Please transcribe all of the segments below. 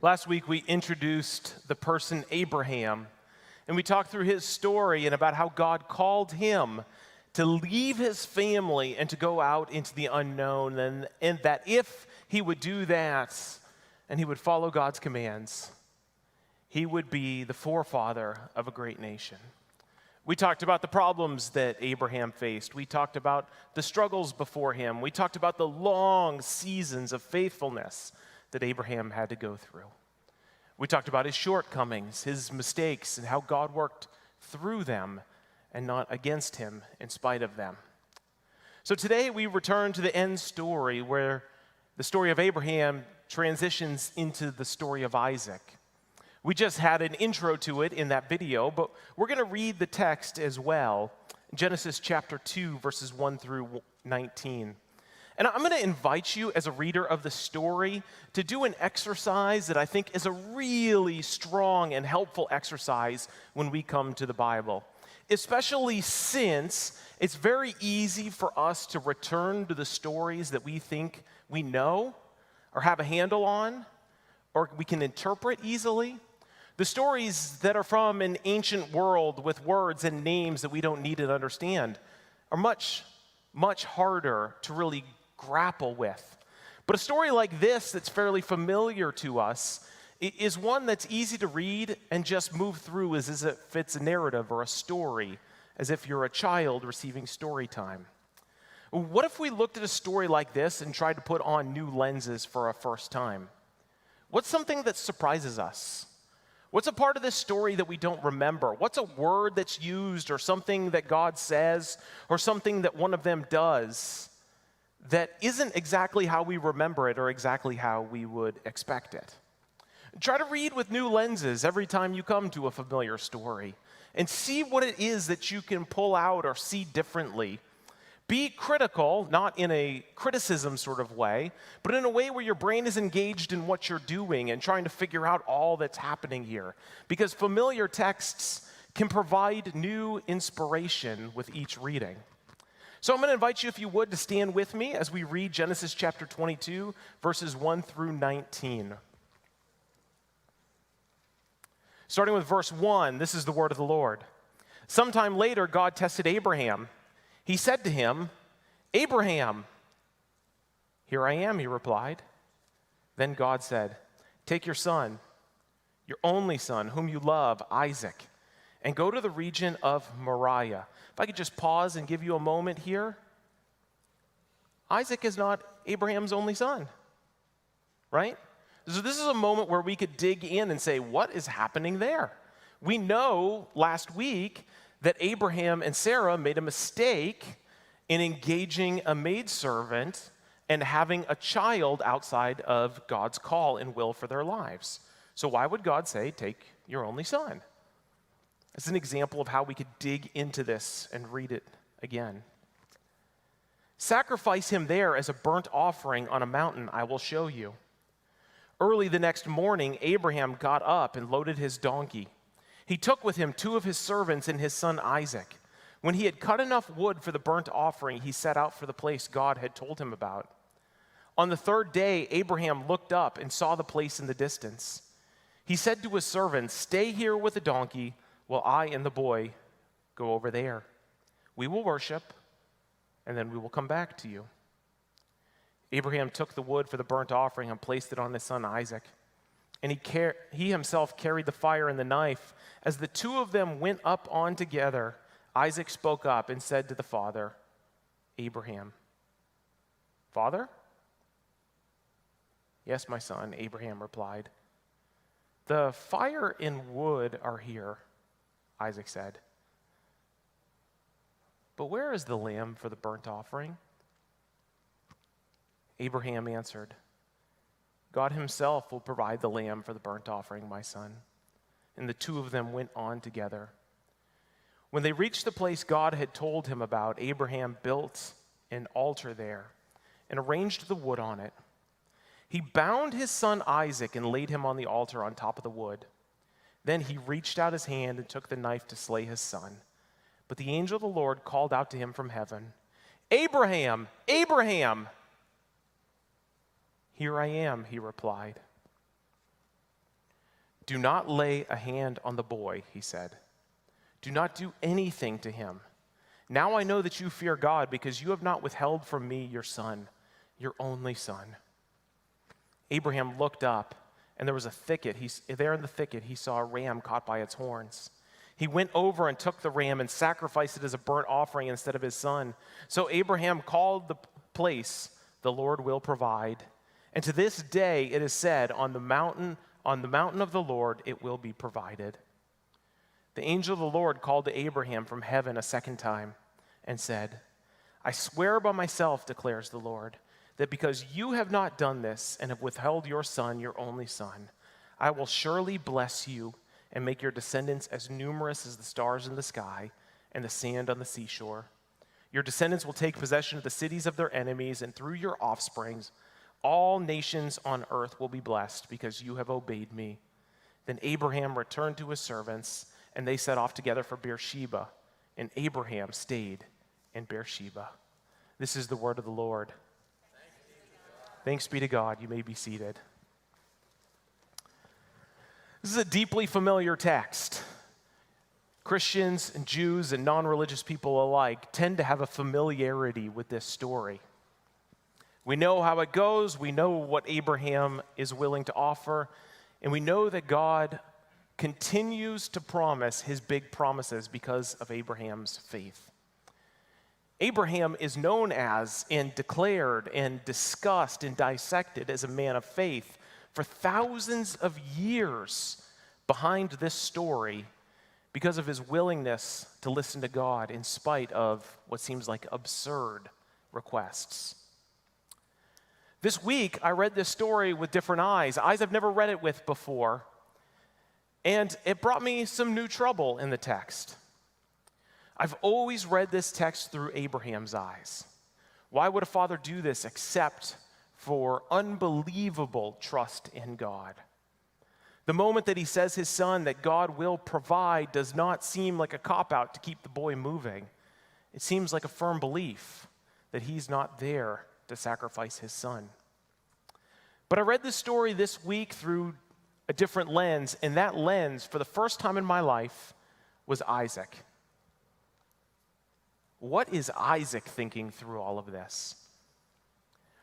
Last week, we introduced the person Abraham, and we talked through his story and about how God called him to leave his family and to go out into the unknown, and that if he would do that and he would follow God's commands, he would be the forefather of a great nation. We talked about the problems that Abraham faced. We talked about the struggles before him. We talked about the long seasons of faithfulness that Abraham had to go through. We talked about his shortcomings, his mistakes, and how God worked through them and not against him in spite of them. So today we return to the end story where the story of Abraham transitions into the story of Isaac. We just had an intro to it in that video, but we're going to read the text as well. Genesis chapter 2, verses 1 through 19. And I'm going to invite you as a reader of the story to do an exercise that I think is a really strong and helpful exercise when we come to the Bible, especially since it's very easy for us to return to the stories that we think we know or have a handle on or we can interpret easily. The stories that are from an ancient world with words and names that we don't need to understand are much, much harder to really grapple with. But a story like this that's fairly familiar to us is one that's easy to read and just move through as if it fits a narrative or a story, as if you're a child receiving story time. What if we looked at a story like this and tried to put on new lenses for a first time? What's something that surprises us? What's a part of this story that we don't remember? What's a word that's used or something that God says or something that one of them does that isn't exactly how we remember it or exactly how we would expect it? Try to read with new lenses every time you come to a familiar story and see what it is that you can pull out or see differently. Be critical, not in a criticism sort of way, but in a way where your brain is engaged in what you're doing and trying to figure out all that's happening here. Because familiar texts can provide new inspiration with each reading. So I'm going to invite you, if you would, to stand with me as we read Genesis chapter 22, verses 1 through 19. Starting with verse 1, this is the word of the Lord. Sometime later, God tested Abraham. He said to him, "Abraham." "Here I am," he replied. Then God said, "Take your son, your only son, whom you love, Isaac, and go to the region of Moriah." If I could just pause and give you a moment here. Isaac is not Abraham's only son, right? So this is a moment where we could dig in and say, what is happening there? We know last week that Abraham and Sarah made a mistake in engaging a maidservant and having a child outside of God's call and will for their lives. So why would God say, take your only son? It's an example of how we could dig into this and read it again. "Sacrifice him there as a burnt offering on a mountain I will show you." Early the next morning, Abraham got up and loaded his donkey. He took with him 2 of his servants and his son Isaac. When he had cut enough wood for the burnt offering, he set out for the place God had told him about. On the 3rd day, Abraham looked up and saw the place in the distance. He said to his servants, "Stay here with the donkey while I and the boy go over there. We will worship, and then we will come back to you." Abraham took the wood for the burnt offering and placed it on his son Isaac. And he himself carried the fire and the knife. As the 2 of them went up on together, Isaac spoke up and said to the father, Abraham, "Father?" "Yes, my son," Abraham replied. "The fire and wood are here," Isaac said. "But where is the lamb for the burnt offering?" Abraham answered, "God himself will provide the lamb for the burnt offering, my son." And the 2 of them went on together. When they reached the place God had told him about, Abraham built an altar there and arranged the wood on it. He bound his son Isaac and laid him on the altar on top of the wood. Then he reached out his hand and took the knife to slay his son. But the angel of the Lord called out to him from heaven, "Abraham, Abraham!" "Here I am," he replied. "Do not lay a hand on the boy," he said. "Do not do anything to him. Now I know that you fear God because you have not withheld from me your son, your only son." Abraham looked up, and there was a thicket. There in the thicket, he saw a ram caught by its horns. He went over and took the ram and sacrificed it as a burnt offering instead of his son. So Abraham called the place, "The Lord will provide." And to this day it is said, on the mountain of the Lord it will be provided. The angel of the Lord called to Abraham from heaven a second time and said, "I swear by myself, declares the Lord, that because you have not done this and have withheld your son, your only son, I will surely bless you and make your descendants as numerous as the stars in the sky and the sand on the seashore. Your descendants will take possession of the cities of their enemies, and through your offsprings, all nations on earth will be blessed because you have obeyed me." Then Abraham returned to his servants, and they set off together for Beersheba, and Abraham stayed in Beersheba. This is the word of the Lord. Thanks be to God. You may be seated. This is a deeply familiar text. Christians and Jews and non-religious people alike tend to have a familiarity with this story. We know how it goes. We know what Abraham is willing to offer. And we know that God continues to promise his big promises because of Abraham's faith. Abraham is known as and declared and discussed and dissected as a man of faith for thousands of years behind this story because of his willingness to listen to God in spite of what seems like absurd requests. This week, I read this story with different eyes I've never read it with before, and it brought me some new trouble in the text. I've always read this text through Abraham's eyes. Why would a father do this except for unbelievable trust in God? The moment that he says his son that God will provide does not seem like a cop-out to keep the boy moving. It seems like a firm belief that he's not there to sacrifice his son. But I read this story this week through a different lens, and that lens, for the first time in my life, was Isaac. What is Isaac thinking through all of this?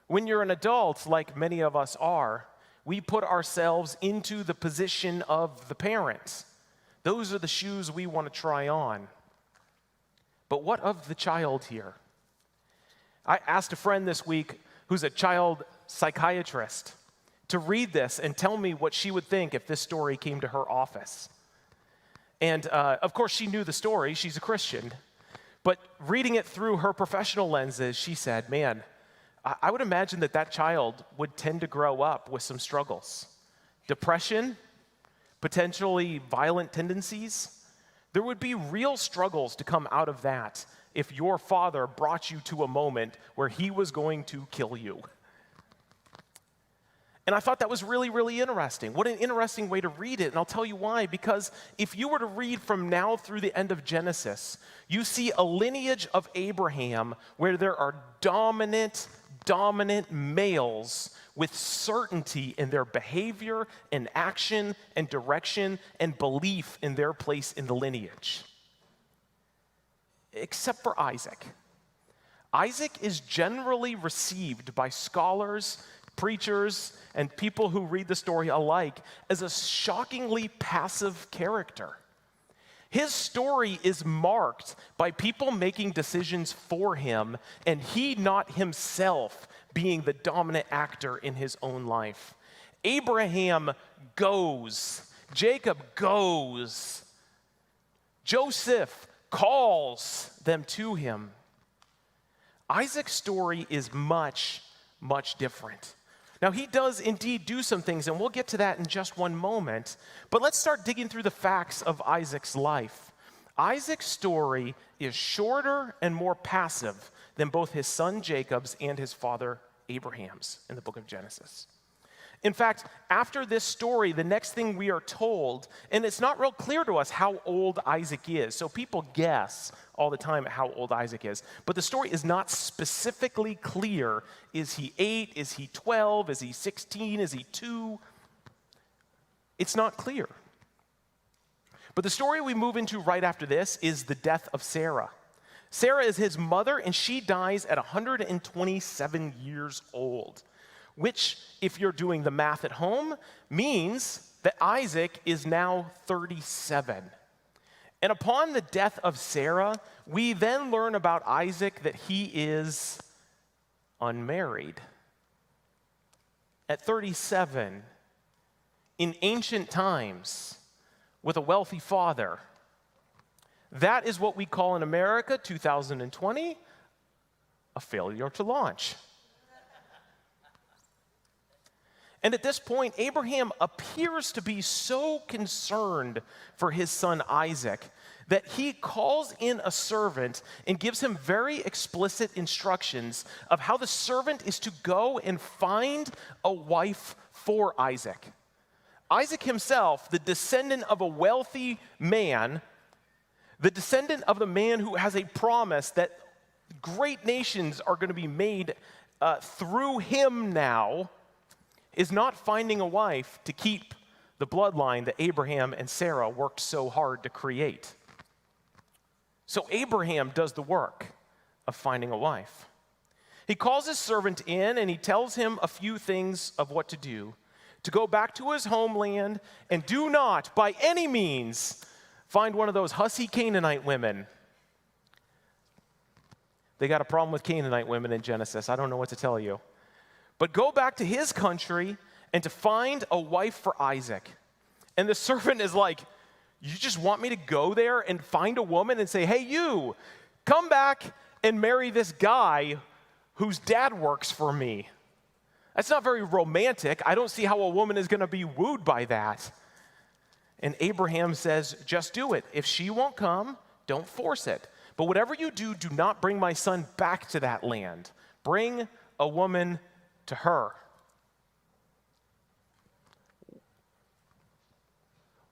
When you're an adult, like many of us are, we put ourselves into the position of the parent. Those are the shoes we want to try on. But what of the child here? I asked a friend this week who's a child psychiatrist to read this and tell me what she would think if this story came to her office. And of course, she knew the story. She's a Christian. But reading it through her professional lenses, she said, man, I would imagine that child would tend to grow up with some struggles. Depression, potentially violent tendencies. There would be real struggles to come out of that if your father brought you to a moment where he was going to kill you. And I thought that was really, really interesting. What an interesting way to read it, and I'll tell you why. Because if you were to read from now through the end of Genesis, you see a lineage of Abraham where there are dominant males with certainty in their behavior and action and direction and belief in their place in the lineage. Except for Isaac. Isaac is generally received by scholars, preachers, and people who read the story alike as a shockingly passive character. His story is marked by people making decisions for him and he not himself being the dominant actor in his own life. Abraham goes. Jacob goes. Joseph calls them to him. Isaac's story is much, much different. Now, he does indeed do some things, and we'll get to that in just one moment. But let's start digging through the facts of Isaac's life. Isaac's story is shorter and more passive than both his son Jacob's and his father Abraham's in the book of Genesis. In fact, after this story, the next thing we are told, and it's not real clear to us how old Isaac is, so people guess all the time how old Isaac is, but the story is not specifically clear. Is he 8? Is he 12? Is he 16? Is he 2? It's not clear. But the story we move into right after this is the death of Sarah. Sarah is his mother, and she dies at 127 years old, which, if you're doing the math at home, means that Isaac is now 37. And upon the death of Sarah, we then learn about Isaac that he is unmarried. At 37, in ancient times, with a wealthy father, that is what we call in America, 2020, a failure to launch. And at this point, Abraham appears to be so concerned for his son Isaac that he calls in a servant and gives him very explicit instructions of how the servant is to go and find a wife for Isaac. Isaac himself, the descendant of a wealthy man, the descendant of the man who has a promise that great nations are going to be made through him now, is not finding a wife to keep the bloodline that Abraham and Sarah worked so hard to create. So Abraham does the work of finding a wife. He calls his servant in and he tells him a few things of what to do. To go back to his homeland and do not, by any means, find one of those hussy Canaanite women. They got a problem with Canaanite women in Genesis. I don't know what to tell you. But go back to his country and to find a wife for Isaac. And the servant is like, you just want me to go there and find a woman and say, hey, you, come back and marry this guy whose dad works for me. That's not very romantic. I don't see how a woman is going to be wooed by that. And Abraham says, just do it. If she won't come, don't force it. But whatever you do, do not bring my son back to that land. Bring a woman to her.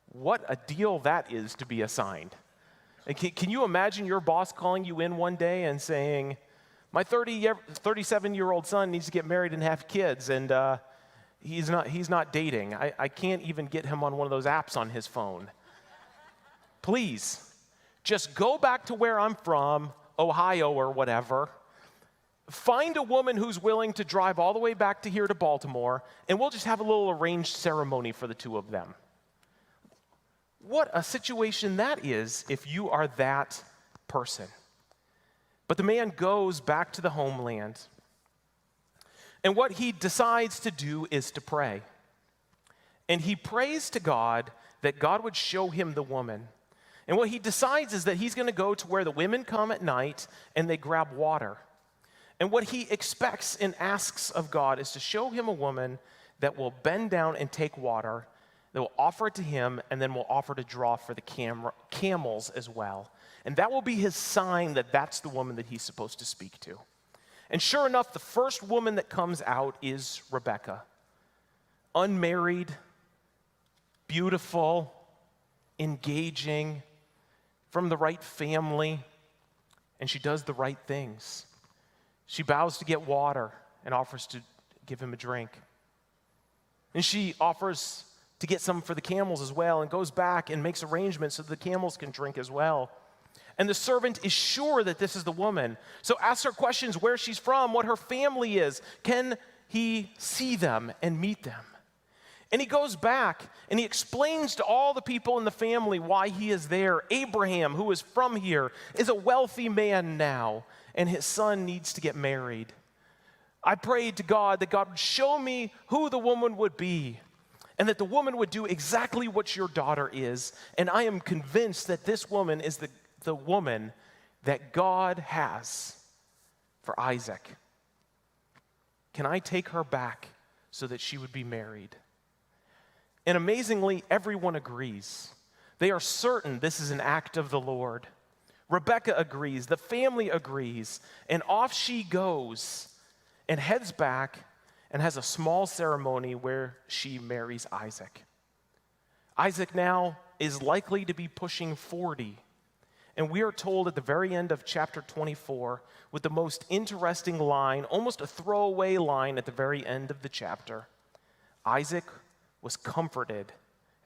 What a deal that is to be assigned. And can you imagine your boss calling you in one day and saying, my 37-year-old son needs to get married and have kids, and he's not dating. I can't even get him on one of those apps on his phone. Please, just go back to where I'm from, Ohio or whatever. Find a woman who's willing to drive all the way back to here to Baltimore, and we'll just have a little arranged ceremony for the two of them. What a situation that is if you are that person. But the man goes back to the homeland, and what he decides to do is to pray. And he prays to God that God would show him the woman. And what he decides is that he's going to go to where the women come at night and they grab water. And what he expects and asks of God is to show him a woman that will bend down and take water, that will offer it to him, and then will offer to draw for the camels as well. And that will be his sign that that's the woman that he's supposed to speak to. And sure enough, the first woman that comes out is Rebekah. Unmarried, beautiful, engaging, from the right family, and she does the right things. She bows to get water and offers to give him a drink. And she offers to get some for the camels as well and goes back and makes arrangements so the camels can drink as well. And the servant is sure that this is the woman. So asks her questions, where she's from, what her family is. Can he see them and meet them? And he goes back and he explains to all the people in the family why he is there. Abraham, who is from here, is a wealthy man now, and his son needs to get married. I prayed to God that God would show me who the woman would be, and that the woman would do exactly what your daughter is. And I am convinced that this woman is the woman that God has for Isaac. Can I take her back so that she would be married? And amazingly, everyone agrees. They are certain this is an act of the Lord. Rebekah agrees, the family agrees, and off she goes and heads back and has a small ceremony where she marries Isaac. Isaac now is likely to be pushing 40. And we are told at the very end of chapter 24 with the most interesting line, almost a throwaway line at the very end of the chapter. Isaac was comforted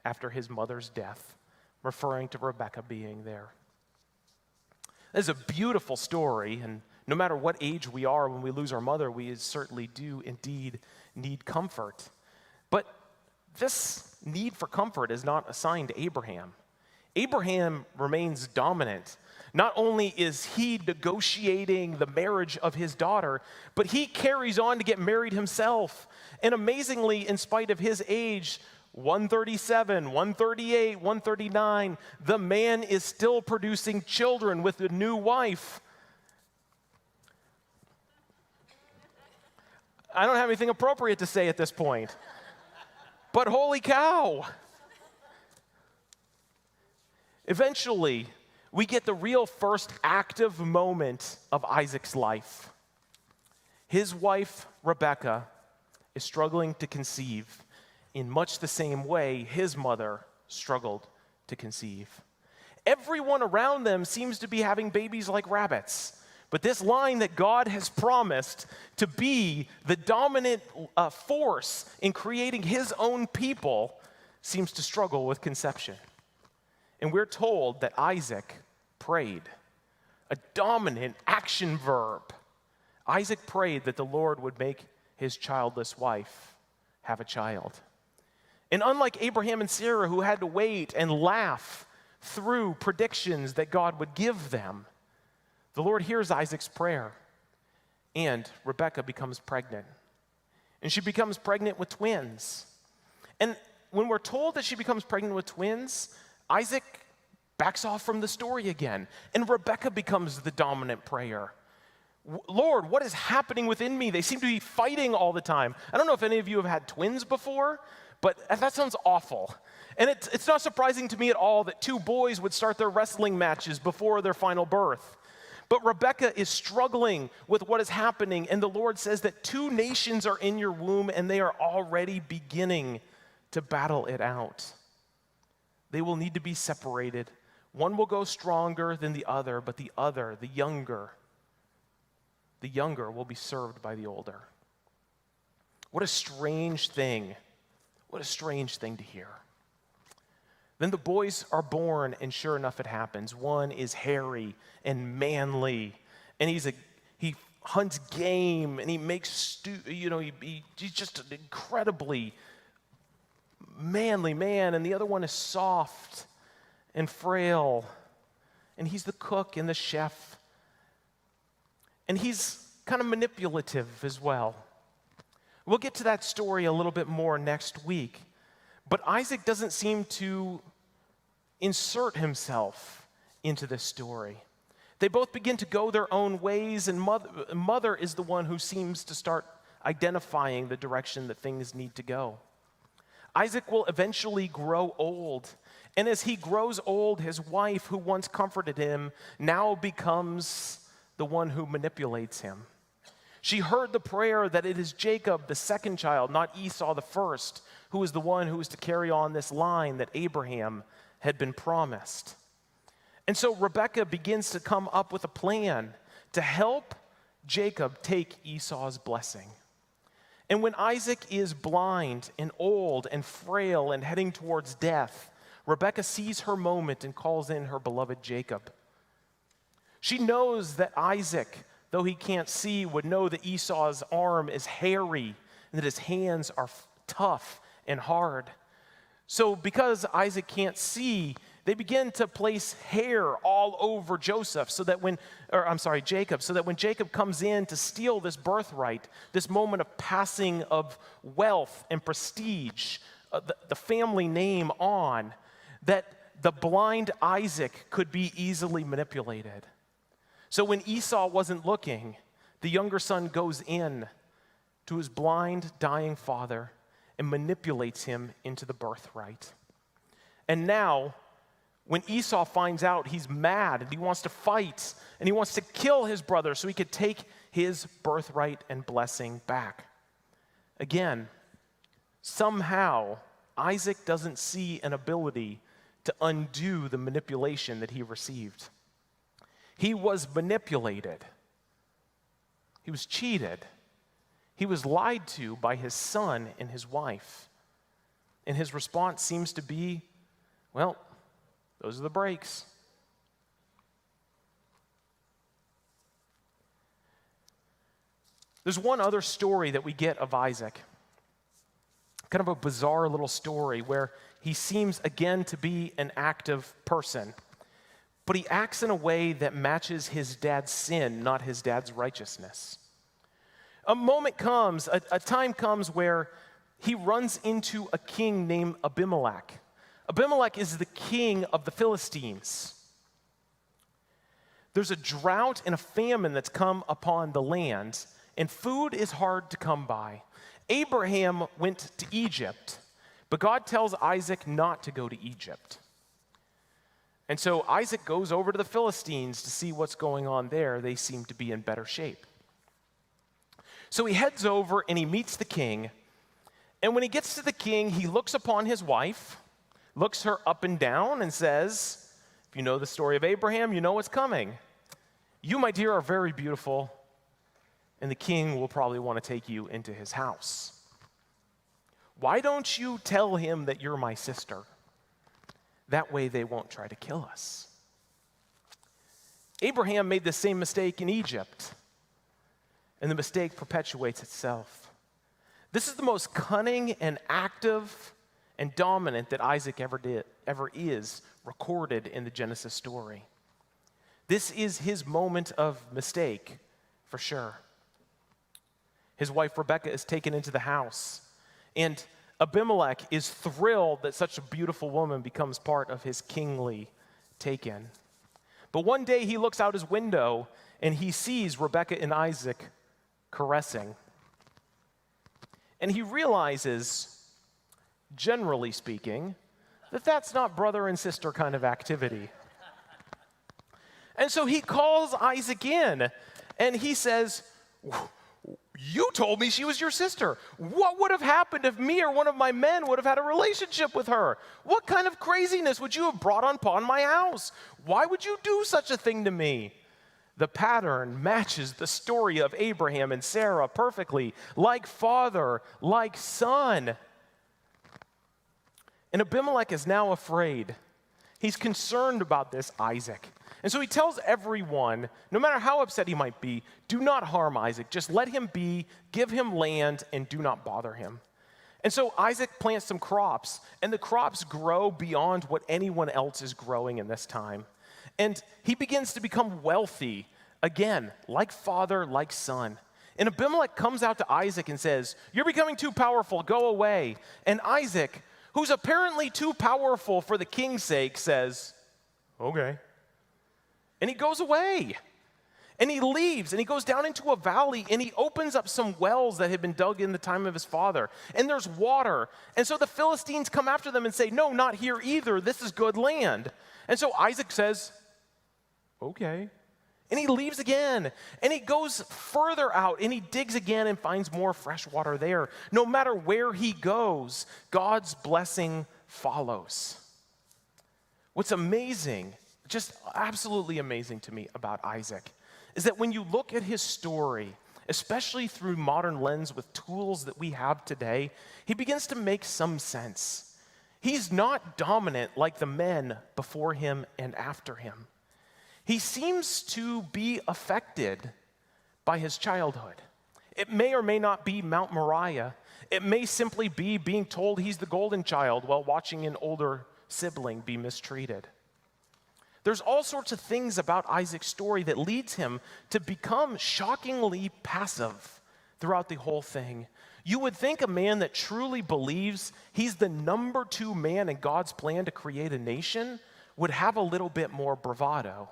after his mother's death, referring to Rebekah being there. This is a beautiful story, and no matter what age we are when we lose our mother, we certainly do indeed need comfort. But this need for comfort is not assigned to Abraham. Abraham remains dominant. Not only is he negotiating the marriage of his daughter, but he carries on to get married himself. And amazingly, in spite of his age, 137, 138, 139, the man is still producing children with a new wife. I don't have anything appropriate to say at this point, but holy cow. Eventually, we get the real first active moment of Isaac's life. His wife, Rebekah, is struggling to conceive in much the same way his mother struggled to conceive. Everyone around them seems to be having babies like rabbits, but this line that God has promised to be the dominant force in creating his own people seems to struggle with conception. And we're told that Isaac prayed, a dominant action verb. Isaac prayed that the Lord would make his childless wife have a child. And unlike Abraham and Sarah, who had to wait and laugh through predictions that God would give them, the Lord hears Isaac's prayer, and Rebekah becomes pregnant. And she becomes pregnant with twins. And when we're told that she becomes pregnant with twins, Isaac backs off from the story again, and Rebekah becomes the dominant prayer. Lord, what is happening within me? They seem to be fighting all the time. I don't know if any of you have had twins before, but that sounds awful. And it's not surprising to me at all that two boys would start their wrestling matches before their final birth. But Rebekah is struggling with what is happening, and the Lord says that two nations are in your womb, and they are already beginning to battle it out. They will need to be separated. One will go stronger than the other, but the other, the younger will be served by the older. What a strange thing. What a strange thing to hear. Then the boys are born, and sure enough, it happens. One is hairy and manly, and he hunts game, and he makes he's just an incredibly manly man, and the other one is soft and frail, and he's the cook and the chef, and he's kind of manipulative as well. We'll get to that story a little bit more next week, but Isaac doesn't seem to insert himself into this story. They both begin to go their own ways, and mother is the one who seems to start identifying the direction that things need to go. Isaac will eventually grow old, and as he grows old, his wife, who once comforted him, now becomes the one who manipulates him. She heard the prayer that it is Jacob, the second child, not Esau, the first, who is the one who is to carry on this line that Abraham had been promised. And so Rebekah begins to come up with a plan to help Jacob take Esau's blessing. And when Isaac is blind and old and frail and heading towards death, Rebekah sees her moment and calls in her beloved Jacob. She knows that Isaac, though he can't see, would know that Esau's arm is hairy and that his hands are tough and hard. So because Isaac can't see, they begin to place hair all over Jacob, so that when Jacob comes in to steal this birthright, this moment of passing of wealth and prestige, the family name on, that the blind Isaac could be easily manipulated. So when Esau wasn't looking, the younger son goes in to his blind, dying father and manipulates him into the birthright. And now, when Esau finds out, he's mad and he wants to fight and he wants to kill his brother so he could take his birthright and blessing back. Again, somehow, Isaac doesn't see an ability to undo the manipulation that he received. He was manipulated. He was cheated. He was lied to by his son and his wife. And his response seems to be, well, those are the breaks. There's one other story that we get of Isaac, kind of a bizarre little story where he seems again to be an active person, but he acts in a way that matches his dad's sin, not his dad's righteousness. A time comes where he runs into a king named Abimelech. Abimelech is the king of the Philistines. There's a drought and a famine that's come upon the land, and food is hard to come by. Abraham went to Egypt, but God tells Isaac not to go to Egypt. And so Isaac goes over to the Philistines to see what's going on there. They seem to be in better shape. So he heads over and he meets the king. And when he gets to the king, he looks upon his wife, looks her up and down, and says, if you know the story of Abraham, you know what's coming. You, my dear, are very beautiful, and the king will probably want to take you into his house. Why don't you tell him that you're my sister? That way they won't try to kill us. Abraham made the same mistake in Egypt, and the mistake perpetuates itself. This is the most cunning and active and dominant that Isaac ever is recorded in the Genesis story. This is his moment of mistake, for sure. His wife Rebekah is taken into the house, and Abimelech is thrilled that such a beautiful woman becomes part of his kingly take-in. But one day he looks out his window and he sees Rebekah and Isaac caressing. And he realizes, generally speaking, that that's not brother and sister kind of activity. And so he calls Isaac in and he says, you told me she was your sister. What would have happened if me or one of my men would have had a relationship with her? What kind of craziness would you have brought upon my house? Why would you do such a thing to me? The pattern matches the story of Abraham and Sarah perfectly, like father, like son. And Abimelech is now afraid. He's concerned about this Isaac. And so he tells everyone, no matter how upset he might be, do not harm Isaac. Just let him be, give him land, and do not bother him. And so Isaac plants some crops, and the crops grow beyond what anyone else is growing in this time. And he begins to become wealthy, again, like father, like son. And Abimelech comes out to Isaac and says, you're becoming too powerful, go away. And Isaac, who's apparently too powerful for the king's sake, says, okay. And he goes away. And he leaves, and he goes down into a valley, and he opens up some wells that had been dug in the time of his father. And there's water. And so the Philistines come after them and say, no, not here either. This is good land. And so Isaac says, okay. And he leaves again. And he goes further out, and he digs again and finds more fresh water there. No matter where he goes, God's blessing follows. What's amazing, just absolutely amazing to me about Isaac, is that when you look at his story, especially through modern lens with tools that we have today, he begins to make some sense. He's not dominant like the men before him and after him. He seems to be affected by his childhood. It may or may not be Mount Moriah. It may simply be being told he's the golden child while watching an older sibling be mistreated. There's all sorts of things about Isaac's story that leads him to become shockingly passive throughout the whole thing. You would think a man that truly believes he's the number 2 man in God's plan to create a nation would have a little bit more bravado,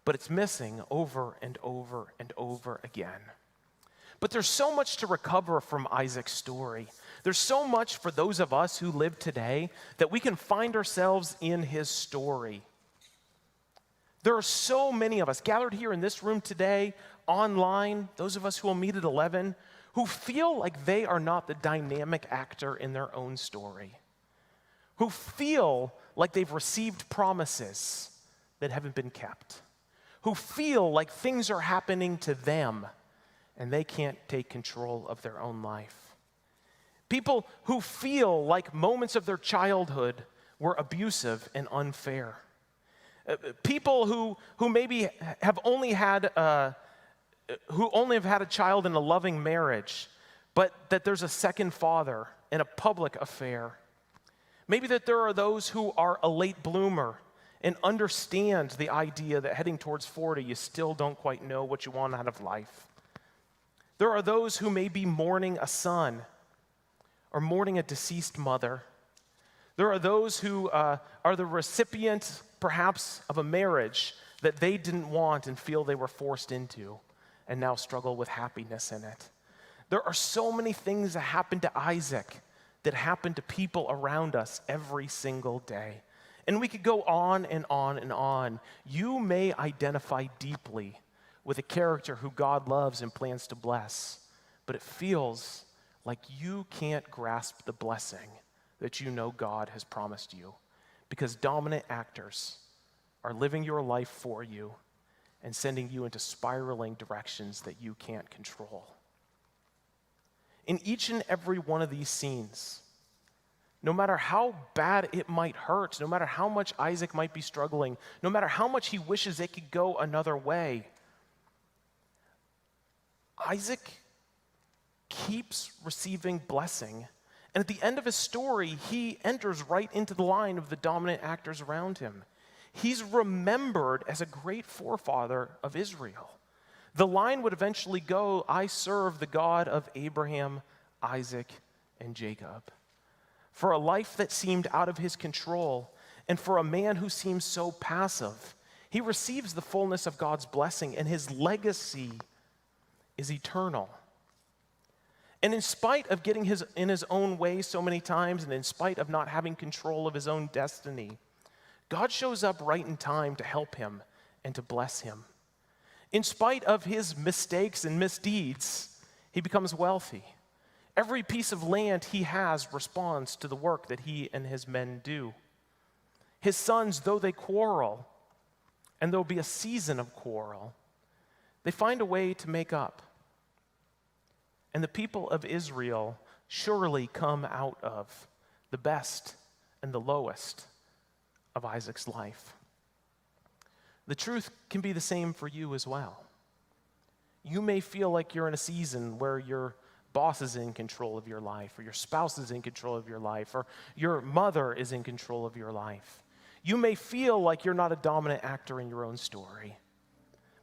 but it's missing over and over and over again. But there's so much to recover from Isaac's story. There's so much for those of us who live today that we can find ourselves in his story. There are so many of us gathered here in this room today, online, those of us who will meet at 11, who feel like they are not the dynamic actor in their own story, who feel like they've received promises that haven't been kept, who feel like things are happening to them and they can't take control of their own life. People who feel like moments of their childhood were abusive and unfair. People who maybe have only had a child in a loving marriage, but that there's a second father in a public affair. Maybe that there are those who are a late bloomer and understand the idea that heading towards 40, you still don't quite know what you want out of life. There are those who may be mourning a son or mourning a deceased mother. There are those who are the recipient, perhaps, of a marriage that they didn't want and feel they were forced into and now struggle with happiness in it. There are so many things that happened to Isaac that happen to people around us every single day. And we could go on and on and on. You may identify deeply with a character who God loves and plans to bless, but it feels like you can't grasp the blessing that you know God has promised you because dominant actors are living your life for you and sending you into spiraling directions that you can't control. In each and every one of these scenes, no matter how bad it might hurt, no matter how much Isaac might be struggling, no matter how much he wishes it could go another way, Isaac keeps receiving blessing. And at the end of his story, he enters right into the line of the dominant actors around him. He's remembered as a great forefather of Israel. The line would eventually go, I serve the God of Abraham, Isaac, and Jacob. For a life that seemed out of his control, and for a man who seems so passive, he receives the fullness of God's blessing, and his legacy is eternal. And in spite of getting in his own way so many times, and in spite of not having control of his own destiny, God shows up right in time to help him and to bless him. In spite of his mistakes and misdeeds, he becomes wealthy. Every piece of land he has responds to the work that he and his men do. His sons, though they quarrel, and there'll be a season of quarrel, they find a way to make up. And the people of Israel surely come out of the best and the lowest of Isaac's life. The truth can be the same for you as well. You may feel like you're in a season where your boss is in control of your life, or your spouse is in control of your life, or your mother is in control of your life. You may feel like you're not a dominant actor in your own story.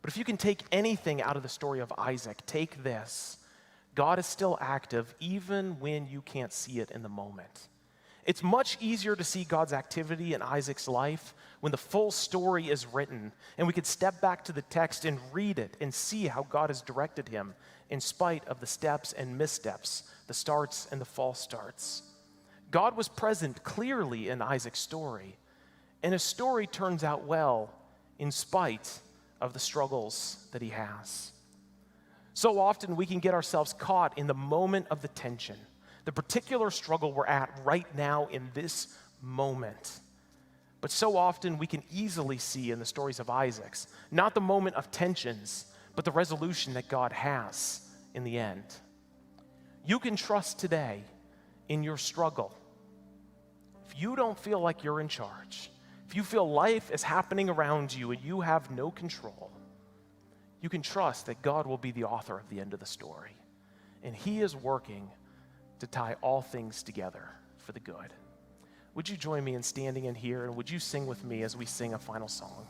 But if you can take anything out of the story of Isaac, take this. God is still active even when you can't see it in the moment. It's much easier to see God's activity in Isaac's life when the full story is written, and we could step back to the text and read it and see how God has directed him in spite of the steps and missteps, the starts and the false starts. God was present clearly in Isaac's story, and his story turns out well in spite of the struggles that he has. So often we can get ourselves caught in the moment of the tension, the particular struggle we're at right now in this moment. But so often we can easily see in the stories of Isaac's, not the moment of tensions, but the resolution that God has in the end. You can trust today in your struggle. If you don't feel like you're in charge, if you feel life is happening around you and you have no control, you can trust that God will be the author of the end of the story. And he is working to tie all things together for the good. Would you join me in standing in here, and would you sing with me as we sing a final song?